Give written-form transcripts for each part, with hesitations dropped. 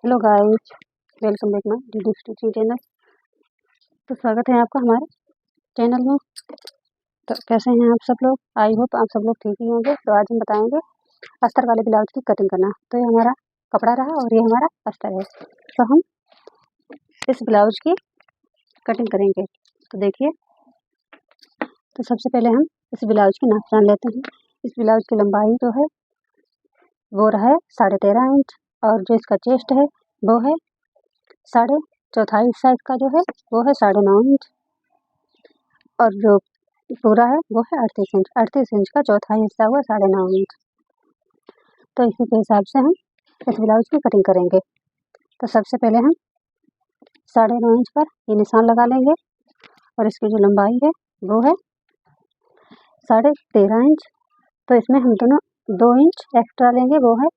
Hello guys, welcome back my DD stitching channel. तो स्वागत है आपका हमारे चैनल में। तो कैसे हैं आप सब लोग? आई होप आप सब लोग ठीक ही होंगे। तो आज हम बताएंगे अस्तर वाले ब्लाउज की कटिंग करना। तो ये हमारा कपड़ा रहा और ये हमारा अस्तर है। तो हम इस ब्लाउज की कटिंग करेंगे। तो देखिए, तो सबसे पहले हम इस ब्लाउज की नाप जान लेते हैं। इस ब्लाउज की लंबाई जो है वो रहा है 13.5 इंच, और जो इसका चेस्ट है वो है चौथाई हिस्सा इसका जो है वो है 9.5 इंच, और जो पूरा है वो है 38 इंच का चौथाई हिस्सा हुआ 9.5 इंच। तो इसी के हिसाब से हम इस ब्लाउज की कटिंग करेंगे। तो सबसे पहले हम 9.5 इंच पर ये निशान लगा लेंगे, और इसकी जो लंबाई है वो है 13.5 इंच। तो इसमें हम दोनों 2 इंच एक्स्ट्रा लेंगे, वो है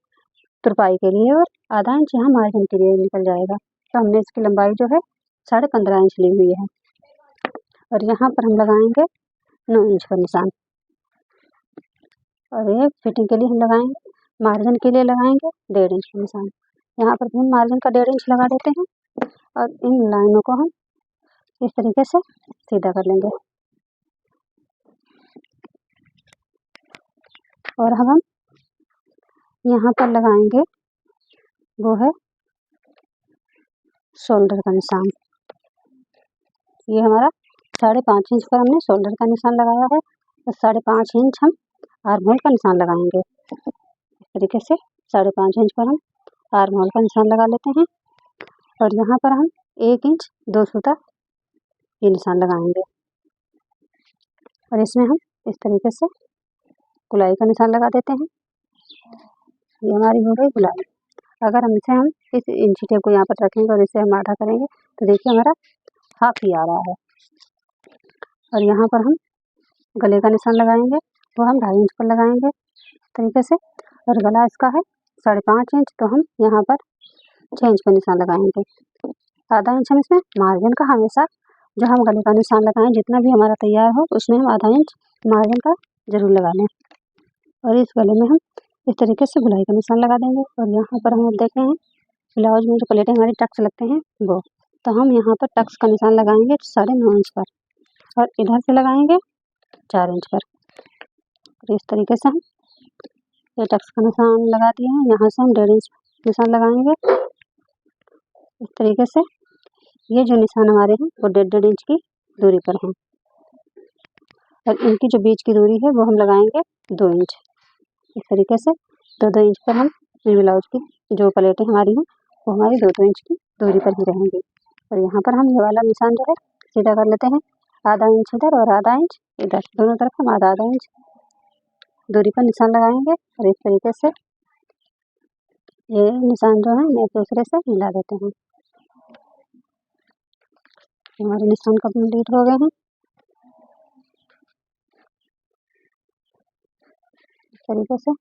तुरपाई के लिए, और आधा इंच यहाँ मार्जिन के लिए निकल जाएगा। तो हमने इसकी लंबाई जो है 15.5 इंच ली हुई है, और यहाँ पर हम लगाएंगे 9 इंच का निशान। और ये फिटिंग के लिए हम लगाएंगे, मार्जिन के लिए लगाएंगे 1.5 इंच का निशान। यहाँ पर भी हम मार्जिन का 1.5 इंच लगा देते हैं, और इन लाइनों को हम इस तरीके से सीधा कर लेंगे। और अब हम यहाँ पर लगाएंगे वो है शोल्डर का निशान। ये हमारा 5.5 इंच पर हमने शोल्डर का निशान लगाया है, और 5.5 इंच हम आर्म होल का निशान लगाएंगे। इस तरीके से 5.5 इंच पर हम आर्म होल का निशान लगा लेते हैं, और यहाँ पर हम 1 इंच 2 सूता ये निशान लगाएंगे, और इसमें हम इस तरीके से गुलाई का निशान लगा देते हैं। ये हमारी हो गई गुलाई। अगर हम इस इंची टेप को यहाँ पर रखेंगे और इसे हम आधा करेंगे, तो देखिए हमारा हाफ ही आ रहा है। और यहाँ पर हम गले का निशान लगाएंगे, वो हम 2.5 इंच पर लगाएंगे इस तरीके से। और गला इसका है 5.5 इंच, तो हम यहाँ पर 6 इंच पर निशान लगाएंगे। आधा इंच हम इसमें मार्जिन का, हमेशा जो हम गले का निशान लगाएं जितना भी हमारा तैयार हो उसमें हम आधा इंच मार्जिन का जरूर लगा लें। और इस गले में हम इस तरीके से गुलाई का निशान लगा देंगे। और यहाँ पर हम देख रहे हैं ब्लाउज में जो प्लेटें हमारी टक्स लगते हैं वो, तो हम यहाँ पर टक्स का निशान लगाएंगे 9.5 इंच पर, और इधर से लगाएंगे 4 इंच पर। और इस तरीके से हम ये टक्स का निशान लगा दिए हैं। यहाँ से हम 1.5 इंच निशान लगाएंगे इस तरीके से। ये जो निशान हमारे हैं वो 1.5 इंच की दूरी पर हैं, और इनकी जो बीच की दूरी है वो हम लगाएंगे 2 इंच। इस तरीके से 2-2 इंच पर हम इस ब्लाउज की जो प्लेटें हमारी हैं वो हमारी 2-2 इंच की दूरी पर ही रहेंगी। और यहाँ पर हम ये वाला निशान जो है सीधा कर लेते हैं, आधा इंच इधर और आधा इंच इधर, दोनों तरफ हम आधा आधा इंच दूरी पर निशान लगाएंगे। और इस तरीके से ये निशान जो है एक दूसरे से मिला देते हैं। हमारे निशान कंप्लीट हो गए हैं इस तरीके से।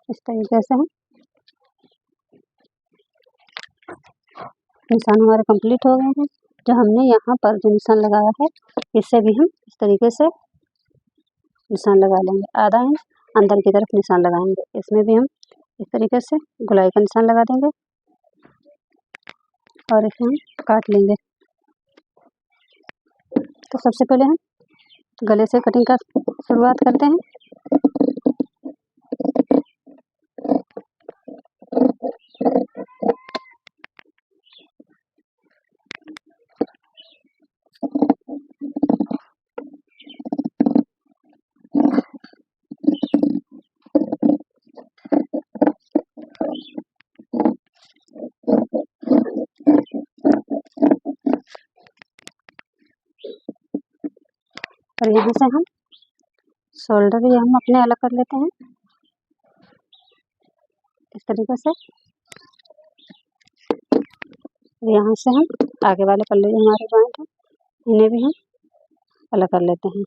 इस तरीके से हम निशान हमारे कंप्लीट हो गए हैं। जो हमने यहाँ पर जो निशान लगाया है इससे भी हम इस तरीके से निशान लगा लेंगे। आधा इंच अंदर की तरफ निशान लगाएंगे, इसमें भी हम इस तरीके से गुलाई का निशान लगा देंगे, और इसे हम काट लेंगे। तो सबसे पहले हम गले से कटिंग का शुरुआत करते हैं। और यहाँ से हम शोल्डर भी हम अपने अलग कर लेते हैं इस तरीके से। यहाँ से हम आगे वाले पल्ले जो हमारे जॉइंट हैं इन्हें भी हम अलग कर लेते हैं।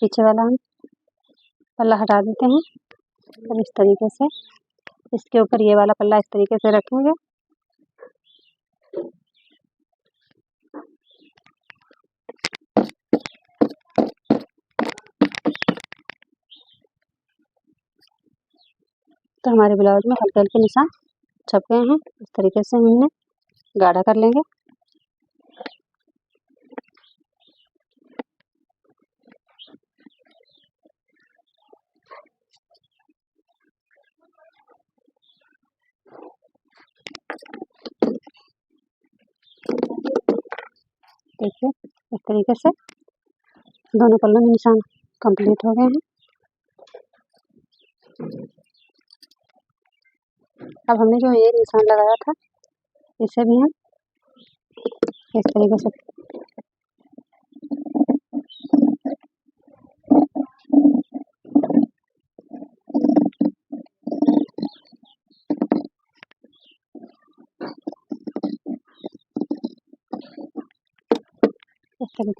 पीछे वाला हम पल्ला हटा देते हैं, और इस तरीके से इसके ऊपर ये वाला पल्ला इस तरीके से रखेंगे, तो हमारे ब्लाउज में हल्के हल्के निशान छप गए हैं। इस तरीके से हमने गाढ़ा कर लेंगे। देखिए इस तरीके से दोनों पल्लों में निशान कंप्लीट हो गए हैं। अब हमने जो ये निशान लगाया था इसे भी हम इस तरीके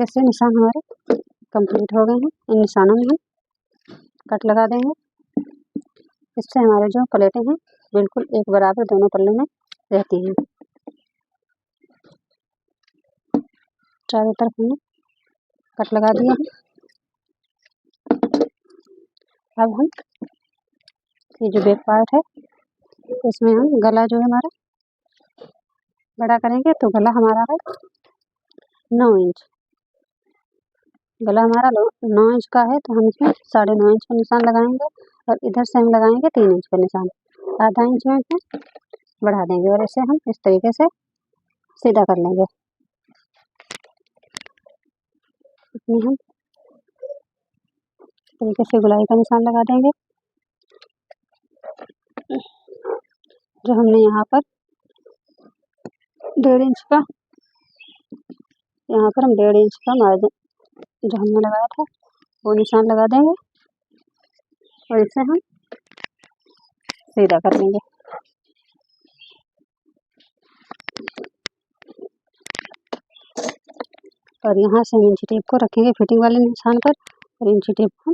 से निशान हमारे कंप्लीट हो गए हैं। इन निशानों में हम कट लगा देंगे। इससे हमारे जो प्लेटें हैं बिल्कुल एक बराबर दोनों पल्ले में रहती हैं। चारों तरफ हमने कट लगा दिया है। अब हम ये जो बैक पार्ट है इसमें हम गला जो है हमारा बड़ा करेंगे। तो गला हमारा है 9 इंच। गला हमारा 9 इंच का है तो हम इसमें 9.5 इंच का निशान लगाएंगे और इधर से हम लगाएंगे 3 इंच का निशान। आधा इंच में इसे बढ़ा देंगे और इसे हम इस तरीके से सीधा कर लेंगे। इसमें हम इस तरीके से गुलाई का निशान लगा देंगे। जो हमने यहाँ पर 1.5 इंच का हम 1.5 इंच का मार्जिन जो हमने लगाया था वो निशान लगा देंगे और इसे हम सीधा कर लेंगे। और यहाँ से इंची टेप को रखेंगे फिटिंग वाले निशान पर और इंची टेप को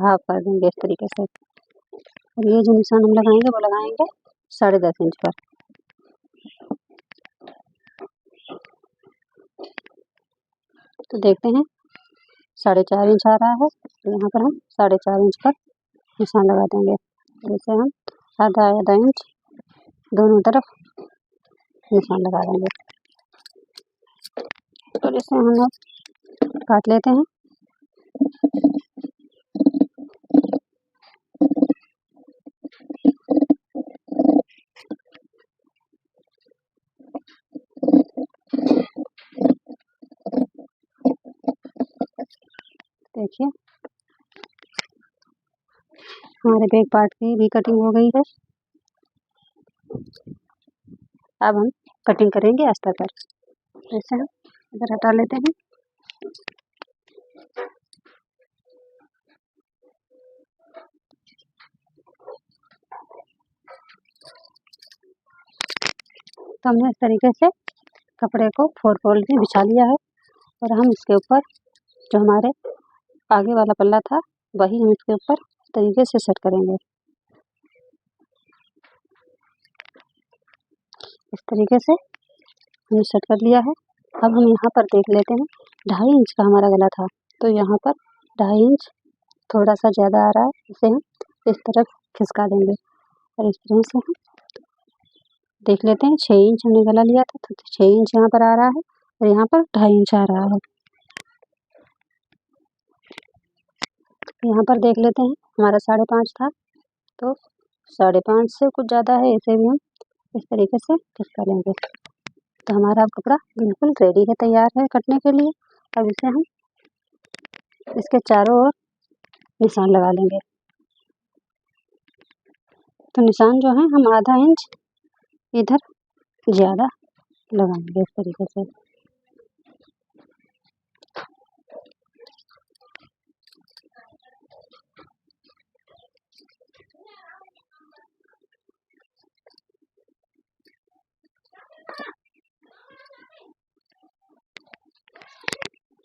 हाफ कर देंगे इस तरीके से। और ये जो निशान हम लगाएंगे वो लगाएंगे 10.5 इंच पर। तो देखते हैं 4.5 इंच आ रहा है तो यहाँ पर हम 4.5 इंच पर निशान लगा देंगे। जैसे हम आधा इंच दोनों तरफ निशान लगा देंगे। तो इसे हम लोग काट लेते हैं। देखिए हमारे बैक पार्ट की भी कटिंग हो गई है। अब हम कटिंग करेंगे अस्तर पर। जैसे हम इधर हटा लेते हैं। तो हमने इस तरीके से कपड़े को 4 फोल्ड में बिछा लिया है और हम इसके ऊपर जो हमारे आगे वाला पल्ला था वही हम इसके ऊपर इस तरीके से सेट करेंगे। इस तरीके से हमने सेट कर लिया है। अब हम यहाँ पर देख लेते हैं 2.5 इंच का हमारा गला था तो यहाँ पर 2.5 इंच थोड़ा सा ज़्यादा आ रहा है। इसे हम इस तरफ खिसका देंगे और इस तरह से हम देख लेते हैं 6 इंच हमने गला लिया था तो 6 इंच यहाँ पर आ रहा है और यहाँ पर 2.5 इंच आ रहा है। यहाँ पर देख लेते हैं हमारा 5.5 था तो 5.5 से कुछ ज़्यादा है। इसे भी हम इस तरीके से खिसका लेंगे। तो हमारा कपड़ा बिल्कुल रेडी है, तैयार है कटने के लिए। अब इसे हम इसके चारों ओर निशान लगा लेंगे। तो निशान जो है हम आधा इंच इधर ज़्यादा लगाएंगे इस तरीके से।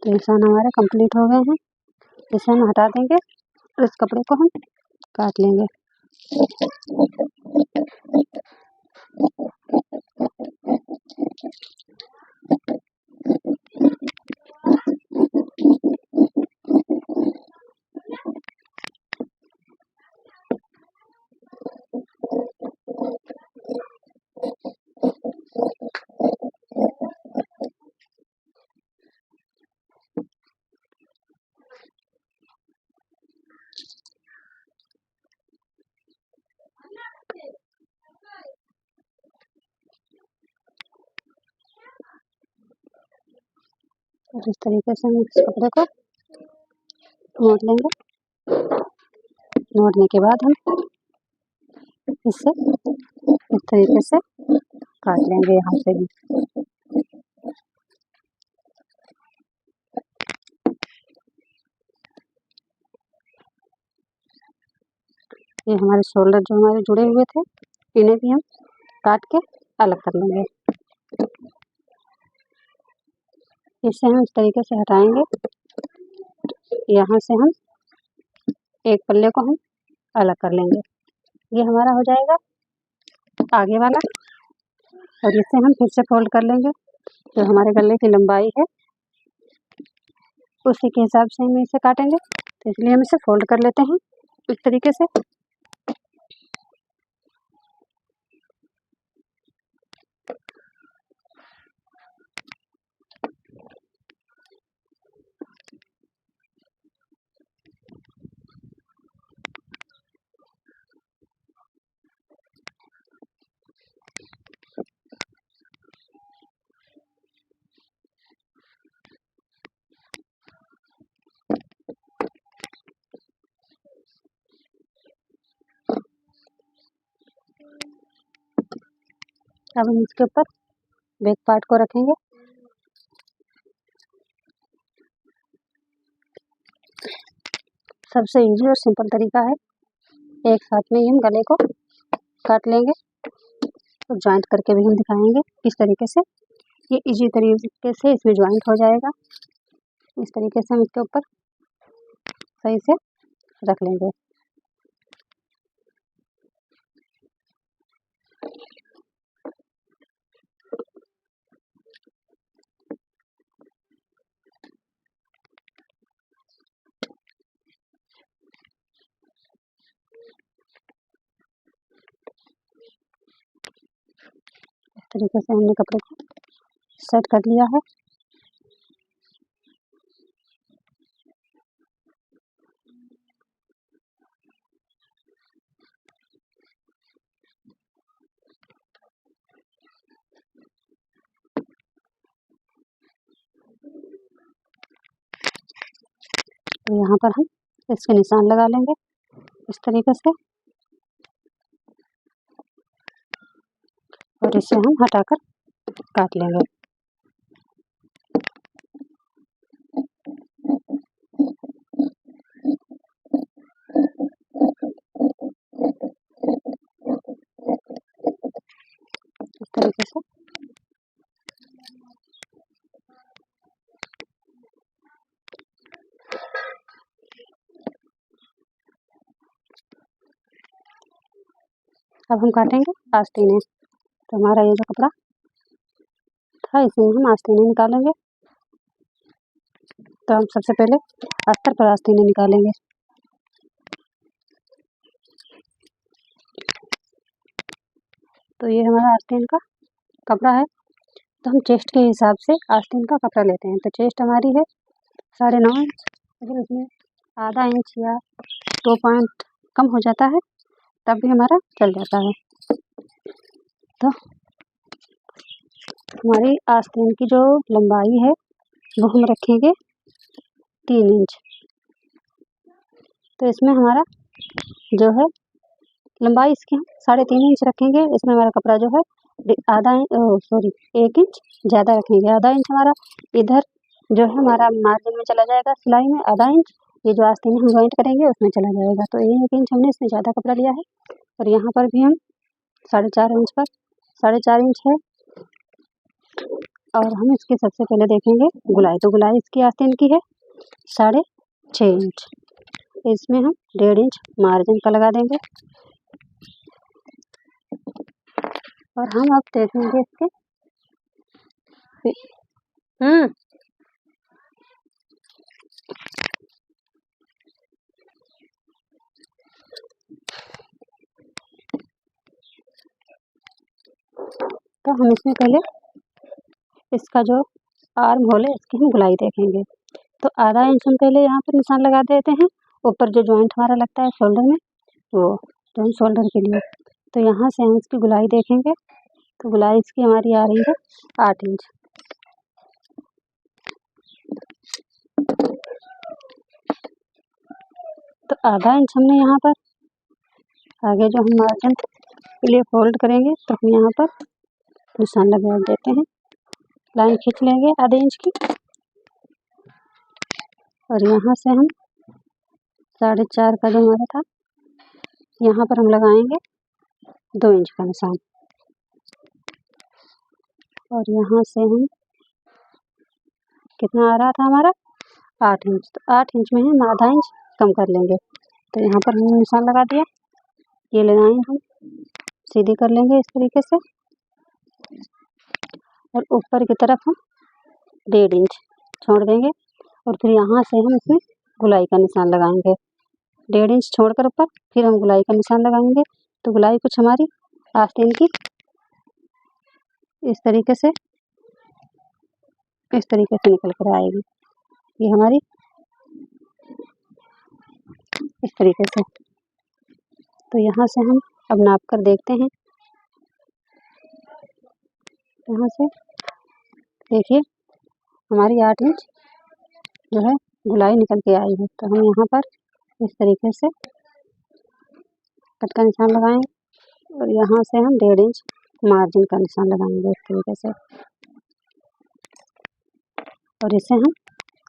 तो निशान हमारे कंप्लीट हो गए हैं। इसे हम हटा देंगे और इस कपड़े को हम काट लेंगे। और इस तरीके से हम इस कपड़े को मोड़ लेंगे। मोड़ने के बाद हम इसे इस तरीके से काट लेंगे यहाँ से भी। ये हमारे शोल्डर जो हमारे जुड़े हुए थे इन्हें भी हम काट के अलग कर लेंगे। इसे हम इस तरीके से हटाएंगे। यहाँ से हम एक पल्ले को हम अलग कर लेंगे। ये हमारा हो जाएगा आगे वाला, और इसे हम फिर से फोल्ड कर लेंगे। जो हमारे गले की लंबाई है उसी के हिसाब से हम इसे काटेंगे, तो इसलिए हम इसे फोल्ड कर लेते हैं इस तरीके से। अब हम इसके ऊपर बैक पार्ट को रखेंगे। सबसे इजी और सिंपल तरीका है, एक साथ में ही हम गले को काट लेंगे और जॉइंट करके भी हम दिखाएंगे इस तरीके से। ये इजी तरीके से इसमें जॉइंट हो जाएगा। इस तरीके से हम इसके ऊपर सही से रख लेंगे। इस तरीके से हमने कपड़े को सेट कर लिया है। तो यहाँ पर हम इसके निशान लगा लेंगे इस तरीके से, और इसे हम हटाकर काट लेंगे। इस तरीके से अब हम काटेंगे आस्तीनें। तो हमारा ये जो कपड़ा था इसमें हम आस्तीनें निकालेंगे। तो हम सबसे पहले अस्तर पर आस्तीनें निकालेंगे। तो ये हमारा आस्तीन का कपड़ा है। तो हम चेस्ट के हिसाब से आस्तीन का कपड़ा लेते हैं। तो चेस्ट हमारी है 9.5 इंच। अगर इसमें आधा इंच या 2 पॉइंट कम हो जाता है तब भी हमारा चल जाता है। तो हमारी आस्तीन की जो लंबाई है वो हम रखेंगे 3 इंच। तो इसमें हमारा जो है लंबाई इसकी हम 3.5 इंच रखेंगे। इसमें हमारा कपड़ा जो है 1 इंच ज़्यादा रखेंगे। आधा इंच हमारा इधर जो है हमारा मार्जिन में चला जाएगा, सिलाई में आधा इंच ये जो आस्तीन हम जॉइंट करेंगे उसमें चला जाएगा। तो 1 इंच हमने इसमें ज़्यादा कपड़ा लिया है। और यहाँ पर भी हम 4.5 इंच पर 4.5 इंच है। और हम इसकी सबसे पहले देखेंगे गुलाई। तो गुलाई इसकी आस्तीन की है 6.5 इंच। इसमें हम 1.5 इंच मार्जिन का लगा देंगे। और हम अब देखेंगे इसके तो हम इसमें पहले इसका जो आर्म होल है इसकी हम गुलाई देखेंगे। तो आधा इंच हम पहले यहाँ पर निशान लगा देते हैं, ऊपर जो जॉइंट हमारा लगता है शोल्डर में वो, तो हम शोल्डर के लिए। तो यहाँ से हम इसकी गुलाई देखेंगे। तो गुलाई इसकी हमारी आ रही है 8 इंच। तो आधा इंच हमने यहाँ पर आगे जो हम मार्जिन के लिए फोल्ड करेंगे तो हम यहाँ पर निशान लगा देते हैं। लाइन खींच लेंगे आधे इंच की और यहाँ से हम 4.5 का जो हमारा था यहाँ पर हम लगाएंगे 2 इंच का निशान और यहाँ से हम कितना आ रहा था हमारा 8 इंच, तो 8 इंच में हम आधा इंच कम कर लेंगे। तो यहाँ पर हमने निशान लगा दिया। ये लाइन हम सीधी कर लेंगे इस तरीके से और ऊपर की तरफ हम 1.5 इंच छोड़ देंगे और फिर यहाँ से हम इसमें गुलाई का निशान लगाएंगे। 1.5 इंच छोड़कर ऊपर फिर हम गुलाई का निशान लगाएंगे। तो गुलाई कुछ हमारी आस्तीन की इस तरीके से निकल कर आएगी। ये हमारी इस तरीके से। तो यहाँ से हम अब नाप कर देखते हैं। यहाँ से देखिए हमारी 8 इंच जो है गुलाई निकल के आई है। तो हम यहाँ पर इस तरीके से कट का निशान लगाएंगे और यहाँ से हम 1.5 इंच मार्जिन का निशान लगाएंगे इस तरीके से और इसे हम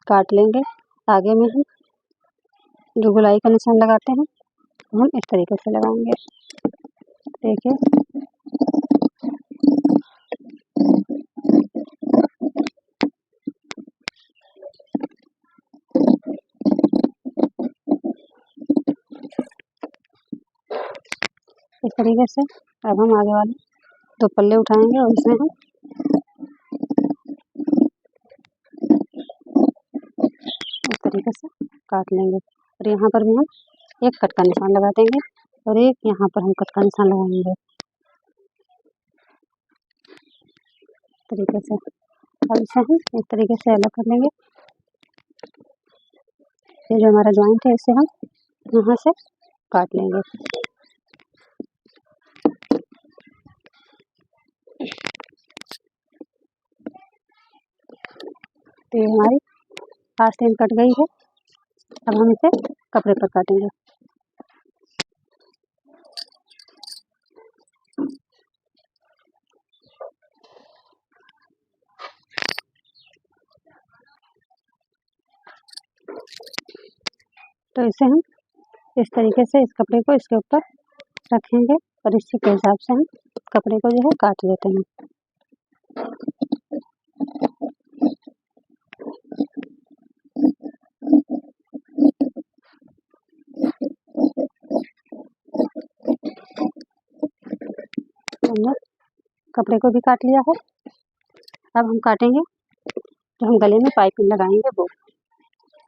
काट लेंगे। आगे में हम जो गुलाई का निशान लगाते हैं तो हम इस तरीके से लगाएंगे। देखिए इस तरीके से। अब हम आगे वाले 2 पल्ले उठाएंगे और इसमें हम इस तरीके से काट लेंगे और यहाँ पर भी हम एक कट का निशान लगा देंगे और एक यहाँ पर हम कट का निशान लगाएंगे इस तरीके से। अब इसे हम इस तरीके से अलग कर लेंगे। ये जो हमारा जॉइंट है इसे हम यहाँ से काट लेंगे। तो ये हमारी आस्तीन कट गई है। अब हम इसे कपड़े पर काटेंगे। तो इसे हम इस तरीके से इस कपड़े को इसके ऊपर रखेंगे और इसी के हिसाब से हम कपड़े को जो है काट लेते हैं। हमने कपड़े को भी काट लिया है। अब हम काटेंगे जो हम गले में पाइपिंग लगाएंगे वो।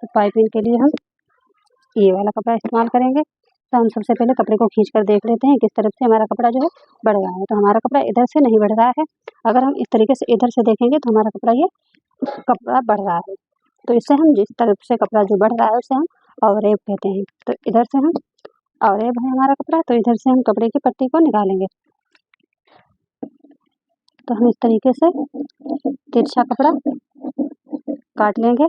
तो पाइपिंग के लिए हम ये वाला कपड़ा इस्तेमाल करेंगे। तो हम सबसे पहले कपड़े को खींच कर देख लेते हैं किस तरफ से हमारा कपड़ा जो है बढ़ रहा है। तो हमारा कपड़ा इधर से नहीं बढ़ रहा है। अगर हम इस तरीके से इधर से देखेंगे तो हमारा कपड़ा ये कपड़ा बढ़ रहा है। तो इससे हम जिस तरफ से कपड़ा जो बढ़ रहा है उसे हम अवरेब कहते हैं। तो इधर से हम अवरेब है हमारा कपड़ा, तो इधर से हम कपड़े की पट्टी को निकालेंगे। तो हम इस तरीके से तिरछा कपड़ा काट लेंगे।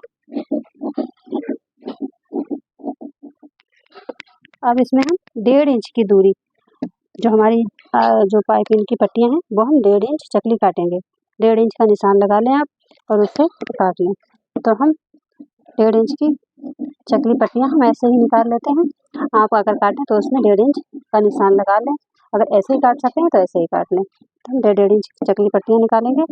अब इसमें हम 1.5 इंच की दूरी जो हमारी जो पाइपिंग की पट्टियां हैं वो हम 1.5 इंच चकली काटेंगे। 1.5 इंच का निशान लगा लें आप और उससे काट लें। तो हम 1.5 इंच की चकली पट्टियां हम ऐसे ही निकाल लेते हैं। आप अगर काटें तो उसमें 1.5 इंच का निशान लगा लें। अगर ऐसे ही काट सकते हैं तो ऐसे ही काट लें। तो हम 1.5 इंच की चकली पट्टियां निकालेंगे।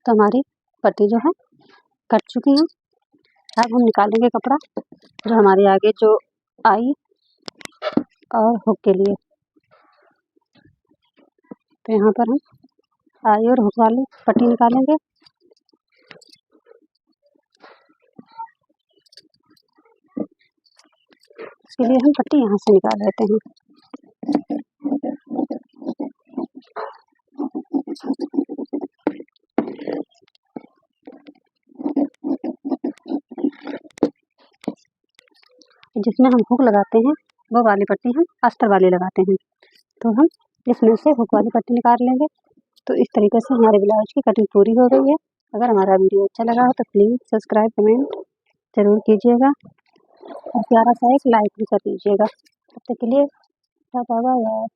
तो हमारी पट्टी जो है कट चुकी है। अब हम निकालेंगे कपड़ा जो हमारे आगे जो आई और हुक के लिए। तो यहाँ पर हम आई और हुक वाली पट्टी निकालेंगे। इसके लिए हम पट्टी यहाँ से निकाल लेते हैं। जिसमें हम हुक लगाते हैं वो वाली पट्टी हम अस्तर वाली लगाते हैं, तो हम इसमें से हुक वाली पट्टी निकाल लेंगे। तो इस तरीके से हमारे ब्लाउज की कटिंग पूरी हो गई है। अगर हमारा वीडियो अच्छा लगा हो तो प्लीज़ सब्सक्राइब कमेंट ज़रूर कीजिएगा और प्यारा सा एक लाइक भी कर दीजिएगा। तब तक के लिए टाटा बाय बाय।